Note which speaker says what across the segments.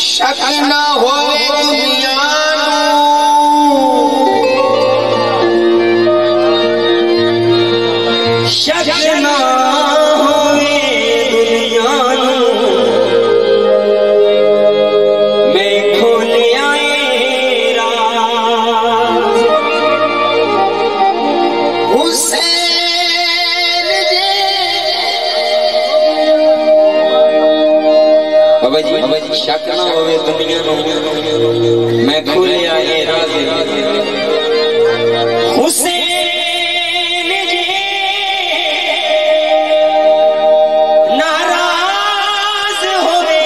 Speaker 1: शक ना होवे दुनिया शक ना होवे दुनिया मैं खोल आए राज हुसैन जे बाबा जी शक ना होवे दुनिया मैं खोल आए राज हुसैन जे नाराज होवे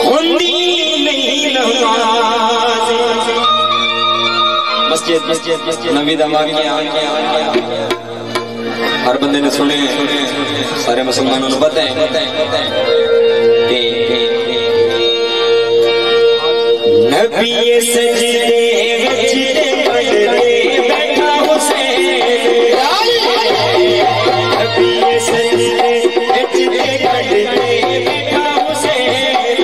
Speaker 1: हुंदी नहीं नमाज मस्जिद नबी दा वाक़िया हर बंदे ने सुने सारे मुसलमानों ने पता है नबी सजदे विच पढ़दे बैठा हुसैन नबी सजदे विच पढ़दे बैठा हुसैन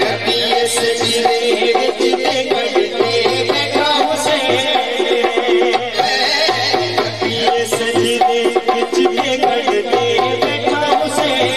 Speaker 1: नबी सजदे विच पढ़दे बैठा हुसैन नबी सजदे विच पढ़दे बैठा हुसैन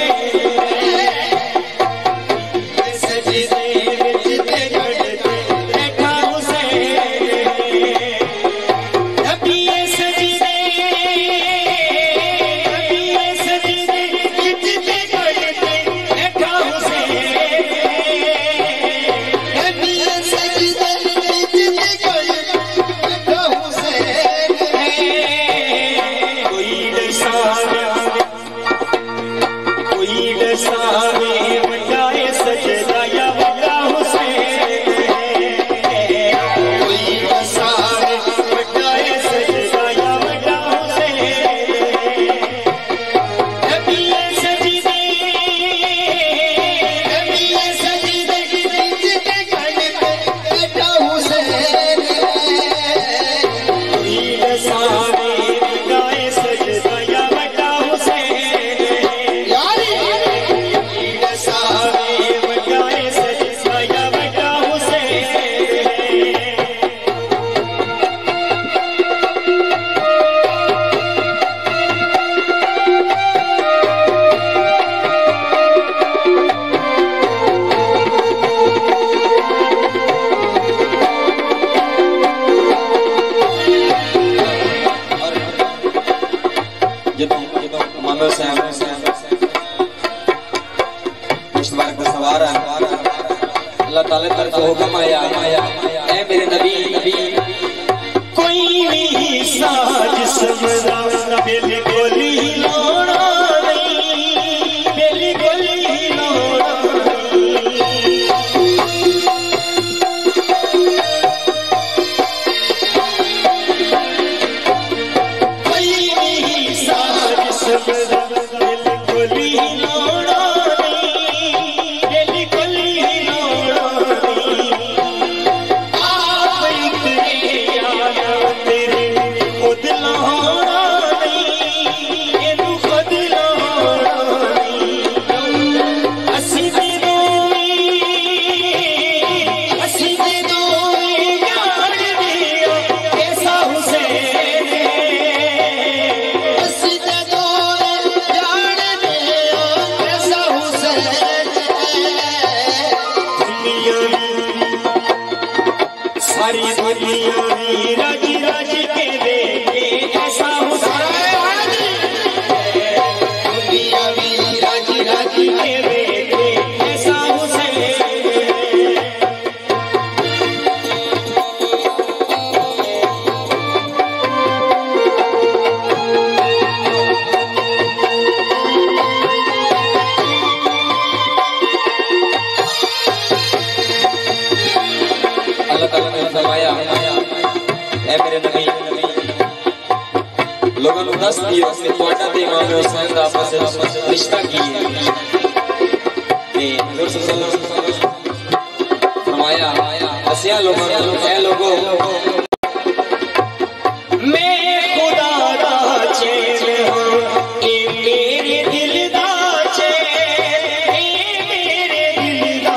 Speaker 1: अल्लाह ताला तरफ हुक्म आया ऐ मेरे नबी कोई भी साज समझा बेली गोली लोड़ा नहीं बेली गोली लोड़ा कोई भी साज समझा बेली गोली लोड़ा तेरे खुद लाना नहीं सारी दुनिया भी रज रज के देखे ऐसा हुसैन, दुनिया भी रज रज के देखे ऐसा हुसैन। अल्लाह ताला ने फरमाया ऐ मेरे नबी लोगों को दस दियो कि तुहाडा ते इमाम हुसैन दा आपस विच रिश्ता की है। ते हुजूर सल्लल्लाहु अलैहि वसल्लम फरमाया दसिया लोगों को ऐ लोगो मैं खुदा दा चैन हूं ए मेरे दिल दा चैन, ए मेरे दिल दा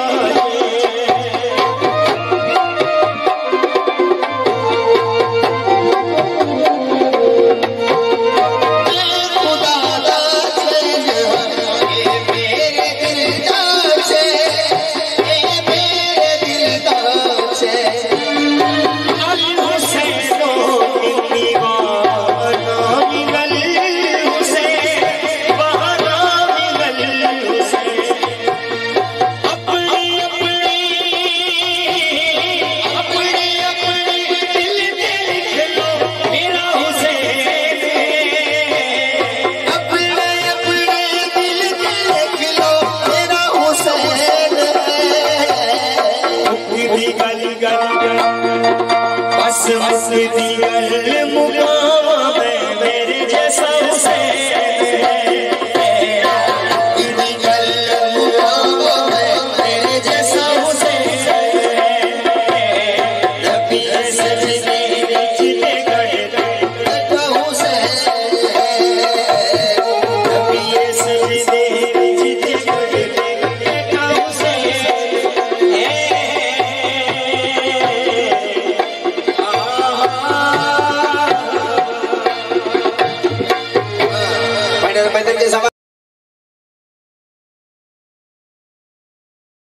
Speaker 1: बस दी गल मुकाम में मेरे जैसा हुसैन।